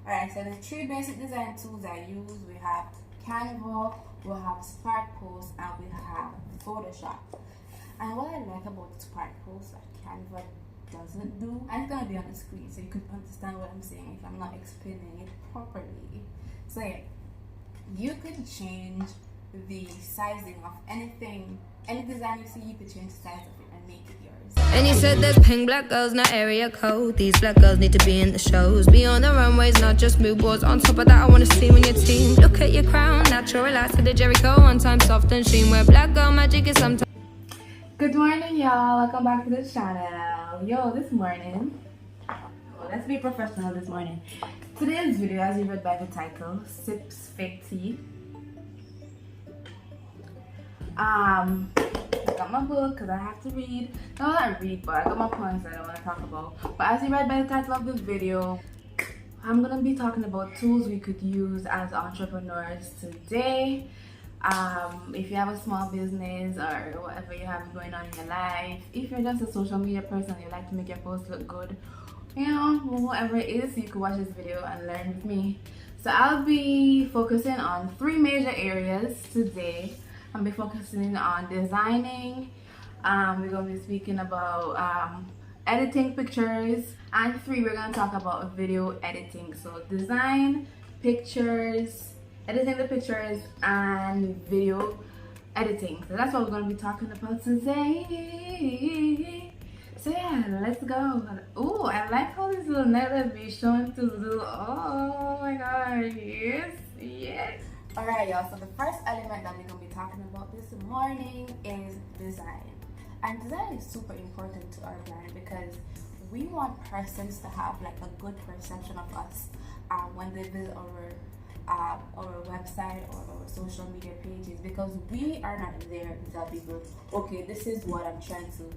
Alright, so the three basic design tools I use, we have Canva, we have Spark Post, and we have Photoshop. And what I like about Spark Post that Canva doesn't do, and it's gonna be on the screen so you can understand what I'm saying if I'm not explaining it properly. So yeah, you could change the sizing of anything, any design you see, you could change the size of it and make it yours. And he said there's pink black girls, not area code. These black girls need to be in the shows, be on the runways, not just billboards. On top of that, I wanna see when your team. Look at your crown, natural, relax to the Jericho. One time soft and sheen, where black girl magic is sometimes. Good morning, y'all. Welcome back to the channel. Yo, this morning, let's be professional this morning. Today's video, as you read by the title, Sips Fake Tea. I got my book because I have to read. No, not read, but I got my points that I want to talk about. But as you read by the title of this video, I'm gonna be talking about tools we could use as entrepreneurs today. If you have a small business or whatever you have going on in your life, if you're just a social media person, you like to make your posts look good, you know, whatever it is, you can watch this video and learn with me. So I'll be focusing on three major areas today. I'll be focusing on designing, we're going to be speaking about editing pictures, and three, we're going to talk about video editing. So design, pictures, editing the pictures, and video editing. So that's what we're going to be talking about today. So yeah, let's go. Oh, I like how this little net be showing to the little, oh my god, yes, yes. Alright y'all, so the first element that we're going to be talking about this morning is design. And design is super important to our brand because we want persons to have like a good perception of us when they visit our website or our social media pages, because we are not there to tell people, okay, this is what I'm trying to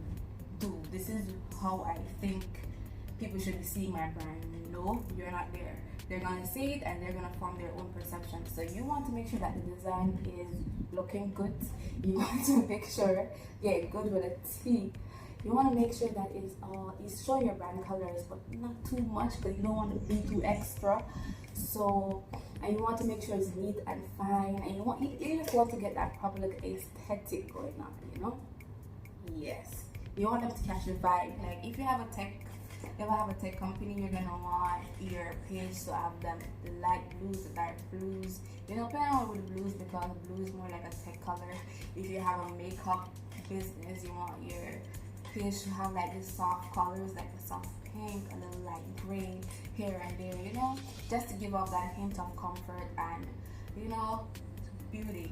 do, this is how I think people should be seeing my brand. No, you're not there. They're going to see it and they're going to form their own perception. So you want to make sure that the design is looking good. You want to make sure, yeah, good with a T. You want to make sure that it's showing your brand colors, but not too much because you don't want to be too extra. So, and you want to make sure it's neat and fine, and you just want to get that public aesthetic going on, you know? Yes. You want them to catch the vibe. Like if you have a tech company, you're gonna want your page to have them the light blues, the dark blues. You know, play around with blues because blue is more like a tech color. If you have a makeup business, you want your page to have like these soft colors, like a soft pink, a little light gray here and there, you know, just to give off that hint of comfort and, you know, beauty.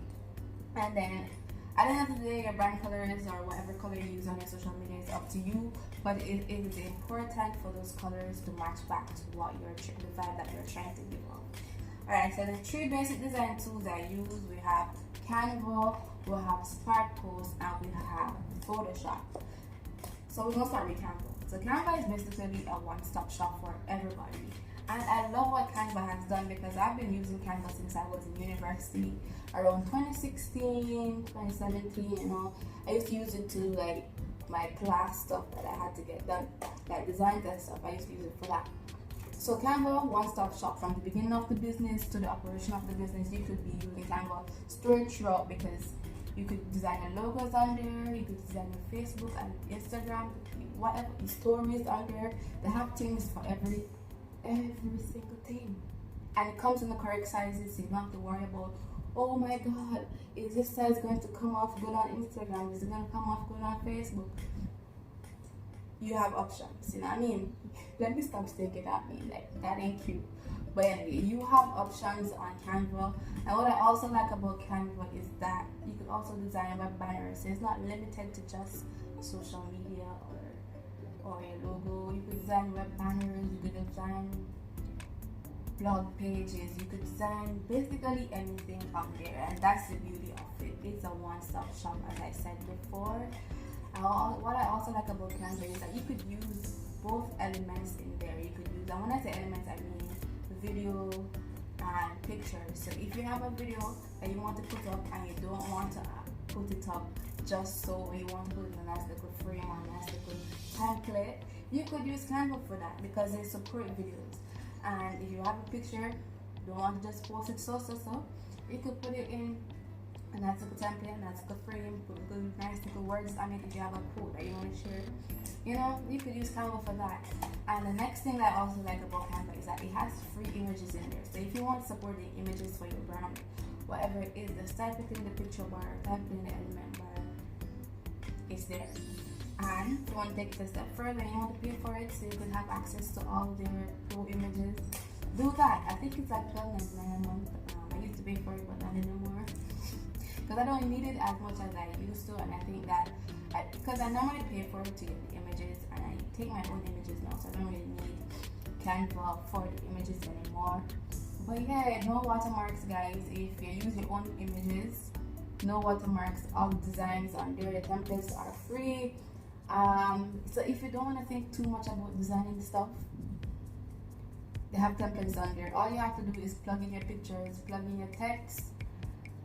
And then at the end of the day, your brand colors or whatever color you use on your social media is up to you, but it is important for those colors to match back to what the vibe that you're trying to give off. Alright, so the three basic design tools I use, we have Canva, we have Spark Post, and we have Photoshop. So we're going to start with Canva. So Canva is basically a one-stop shop for everybody. And I love what Canva has done because I've been using Canva since I was in university around 2016, 2017, you know. I used to use it to like my class stuff that I had to get done, like designs and stuff. I used to use it for that. So Canva, one-stop shop from the beginning of the business to the operation of the business. You could be using Canva straight throughout because you could design your logos on there, you could design your Facebook and Instagram, whatever, your stories on there. They have things for every single thing, and it comes in the correct sizes, so you don't have to worry about, oh my god, is this size going to come off good on Instagram, is it going to come off good on Facebook? You have options, you know what I mean? Let me stop sticking at me, like that ain't cute. But anyway, you have options on Canva, and what I also like about Canva is that you could also design web banners, so it's not limited to just social media or your logo. You could design web banners, you could design blog pages, you could design basically anything out there, and that's the beauty of it. It's a one-stop shop, as I said before. What I also like about Canva is that you could use both elements in there. You could use, and when I say elements, I mean video and pictures. So if you have a video that you want to put up and you don't want to put it up just so, you want to put it in a nice little frame or a nice little template, you could use Canva for that because they support videos. And if you have a picture, don't want to just post it so, you could put it in a nice little template, a nice little frame, put good, nice little words on it. If you have a quote that you want to share, you know, you could use Canva for that. And the next thing that I also like about Canva is that it has free images in there. So if you want to support the images for your brand, whatever it is, just type it in the picture bar, type it in the element bar, it's there. And if you want to take it a step further and you want to pay for it so you can have access to all their pro images, do that. I think it's like $12.99 a month. I used to pay for it, but not anymore. Because I don't need it as much as I used to, and I think that because I normally pay for it to get the images, and I take my own images now, so I don't really need Canva for the images anymore. But yeah, no watermarks, guys. If you use your own images, no watermarks. All the designs on there, the templates are free. So if you don't want to think too much about designing stuff, they have templates on there. All you have to do is plug in your pictures, plug in your text,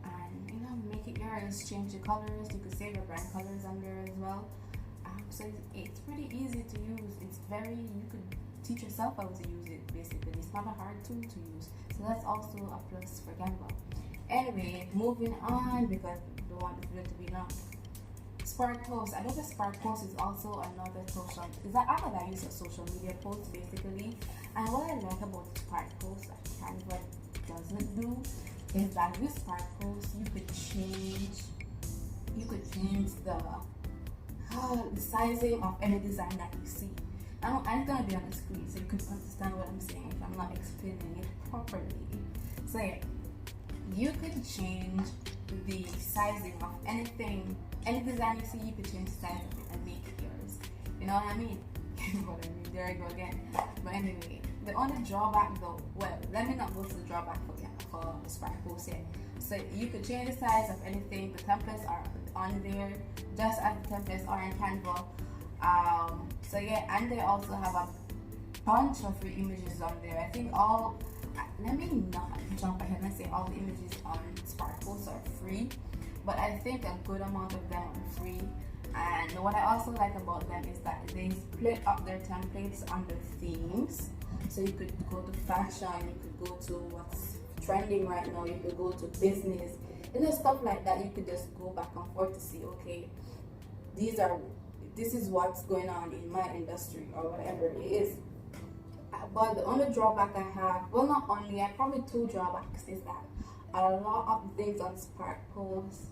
and you know, make it yours. Change the colors. You could save your brand colors on there as well. So it's pretty easy to use. It's very, you could teach yourself how to use it. Basically, it's not a hard tool to use. So that's also a plus for Canva. Anyway, moving on because I don't want this video to be long. Spark Post. I know that Spark Post is also another social. Is that app that I use a social media post basically? And what I like about Spark Post that Canva doesn't do is that with Spark Post you could change the sizing of any design that you see. Now I'm gonna be on the screen so you can understand what I'm saying if I'm not explaining it properly. So yeah, you could change the sizing of anything, any design you see. You could change the size of it and make it yours. You know what I mean? There I go again. But anyway, the only drawback though, well, let me not go to the drawback for Spark Post yet. So you could change the size of anything. The templates are on there just as the templates are in Canva. So yeah, and they also have a bunch of free images on there. I think let me not jump ahead and say all the images on Spark Post are free, but I think a good amount of them are free. And what I also like about them is that they split up their templates under themes. So you could go to fashion, you could go to what's trending right now, you could go to business, and then stuff like that. You could just go back and forth to see, okay, this is what's going on in my industry or whatever it is. But the only drawback I have, well, not only, I have probably two drawbacks, is that a lot of things on Spark Post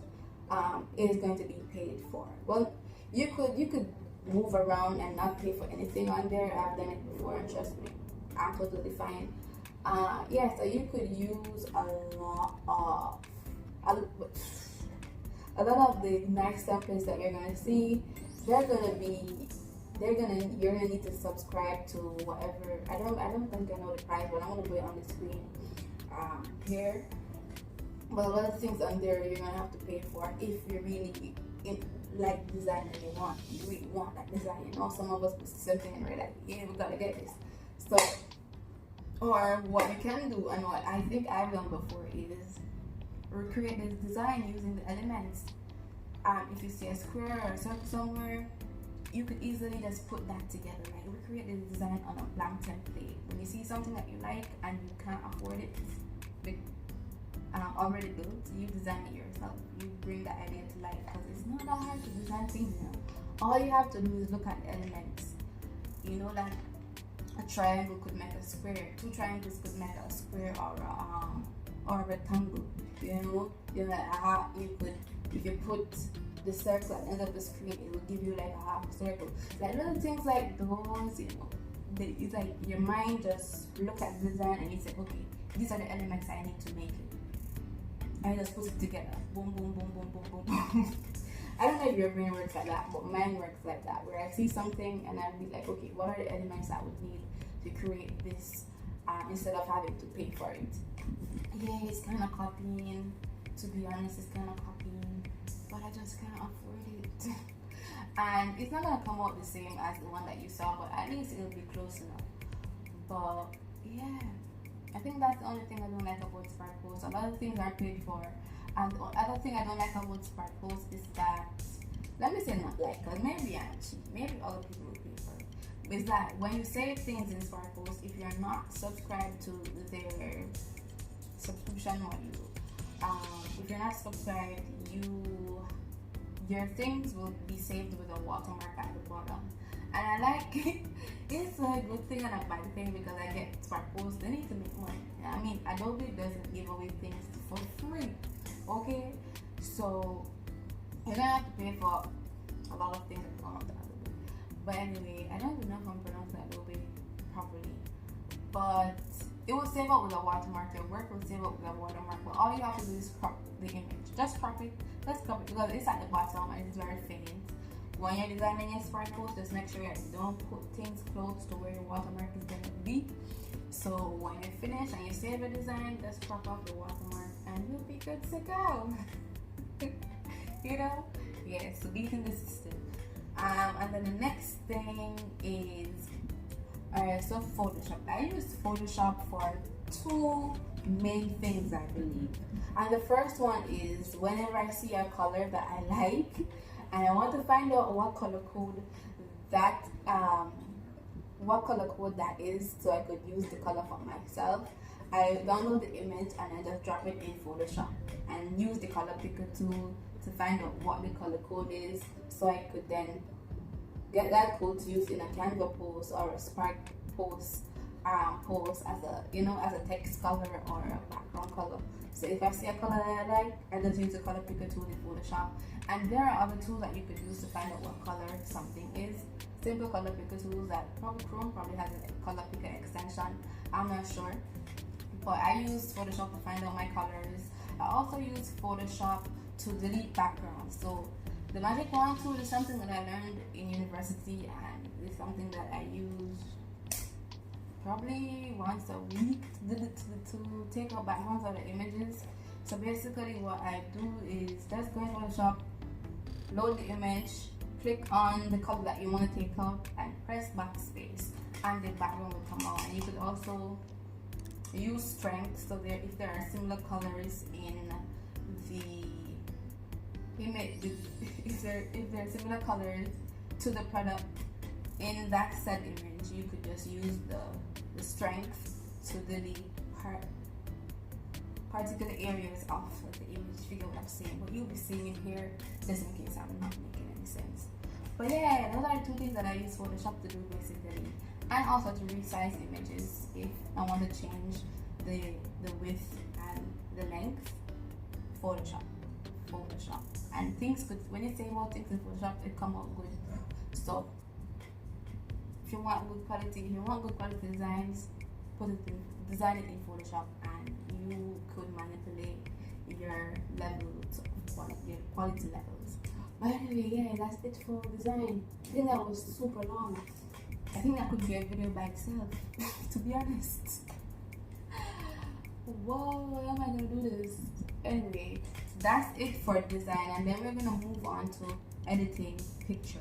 is going to be paid for. Well, you could move around and not pay for anything on there. I've done it before, and trust me, I'm totally fine. Yeah, so you could use a lot of the nice templates that you're gonna see. You're gonna need to subscribe to whatever. I don't think I know the price, but I'm gonna put it on the screen here. But a lot of things on there you're gonna have to pay for if you really like design that you really want that design. You know, some of us put something and we're like, yeah, we gotta get this. So, or what you can do, and what I think I've done before, is recreate this design using the elements. If you see a square or a circle somewhere, you could easily just put that together. Like, recreate this design on a blank template. When you see something that you like and you can't afford it already built, you design it yourself. You bring that idea to life, because it's not that hard to design things now. All you have to do is look at the elements. You know that a triangle could make a square, two triangles could make a square or a rectangle. You could, if you put the circle at the end of the screen, it will give you like a half circle. Like little things like those, you know, it's like your mind just look at the design and you say, okay, these are the elements I need to make it. I just put it together. Boom, boom, boom, boom, boom, boom. I don't know if your brain works like that, but mine works like that, where I see something and I'll be like, okay, what are the elements I would need to create this, instead of having to pay for it. Yeah, it's kind of copying. To be honest, it's kind of copying, but I just can't afford it. And it's not gonna come out the same as the one that you saw, but at least it'll be close enough. But yeah, I think that's the only thing I don't like about Spark Post. A lot of things are paid for, and the other thing I don't like about Spark Post is that, let me say not like, because maybe I'm cheap, maybe other people will pay for it. is that when you save things in Sparkles, if you're not subscribed to their subscription module, if you're not subscribed, your things will be saved with a watermark at the bottom. And I like it. It's a good thing and a bad thing because I get Sparkles. They need to make money. I mean, Adobe doesn't give away things for free. Okay, so you're gonna have to pay for a lot of things that come out of Adobe. But anyway, I don't even know if I'm pronouncing Adobe properly. But it will save up with a watermark. Your work will save up with a watermark. But all you have to do is crop the image. Just crop it. Just crop it because it's at the bottom and it's very faint. When you're designing in Sparkles, just make sure you don't put things close to where your watermark is going to be. So when you finish and you save a design, just crop off the watermark and you'll be good to go. You know? Yeah, so beating the system. And then the next thing is so Photoshop. I use Photoshop for two main things, I believe. And the first one is whenever I see a color that I like and I want to find out what color code that is, so I could use the color for myself. I download the image and I just drop it in Photoshop and use the color picker tool to find out what the color code is, so I could then get that code to use in a Canva post or a Spark post as a text color or a background color. So if I see a color that I like, I just use the color picker tool in Photoshop. And there are other tools that you could use to find out what color something is. Simple color picker tools that Chrome probably has a color picker extension. I'm not sure, but I use Photoshop to find out my colors. I also use Photoshop to delete backgrounds. So the Magic Wand tool is something that I learned in university, and it's something that I use probably once a week to take out backgrounds of the images. So basically what I do is just go in Photoshop, load the image, click on the color that you want to take out and press backspace and the background will come out. And you could also use strength, so if there are similar colors in the image, if there are similar colors to the product in that said image, you could just use the strength to delete particular areas of the image. Figure what I'm saying, but you'll be seeing it here just in case I'm not making any sense. But yeah, those are two things that I use Photoshop to do basically, and also to resize images if I want to change the width and the length. Photoshop, and things could, when you save all things in Photoshop, it come out good. So if you want good quality designs, design it in Photoshop, and you could manipulate your levels, your quality levels. But anyway, yeah, that's it for design. I think that was super long. I think that could be a video by itself, to be honest. Whoa, how am I gonna do this? Anyway, that's it for design, and then we're gonna move on to editing pictures.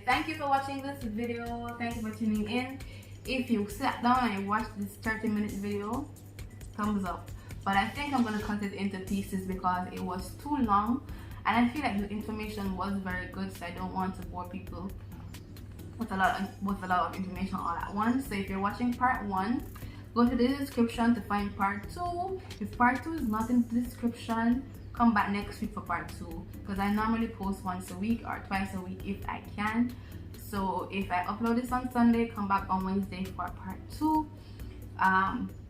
Thank you for watching this video. Thank you for tuning in. If you sat down and watched this 30-minute video, thumbs up. But I think I'm gonna cut it into pieces because it was too long, and I feel like the information was very good, so I don't want to bore people with a lot of information all at once. So if you're watching part 1, go to the description to find part 2. If part 2 is not in the description, come back next week for part 2, because I normally post once a week or twice a week if I can. So if I upload this on Sunday, come back on Wednesday for part 2.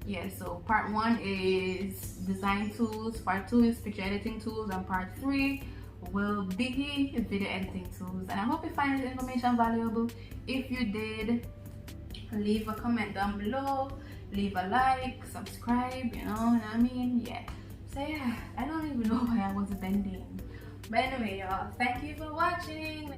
Yeah, so part 1 is design tools, part 2 is picture editing tools, and part 3 will be video editing tools. And I hope you find this information valuable. If you did, leave a comment down below, leave a like, subscribe, you know what I mean? Yeah. So yeah, I don't even know why I was bending. But anyway, y'all, thank you for watching.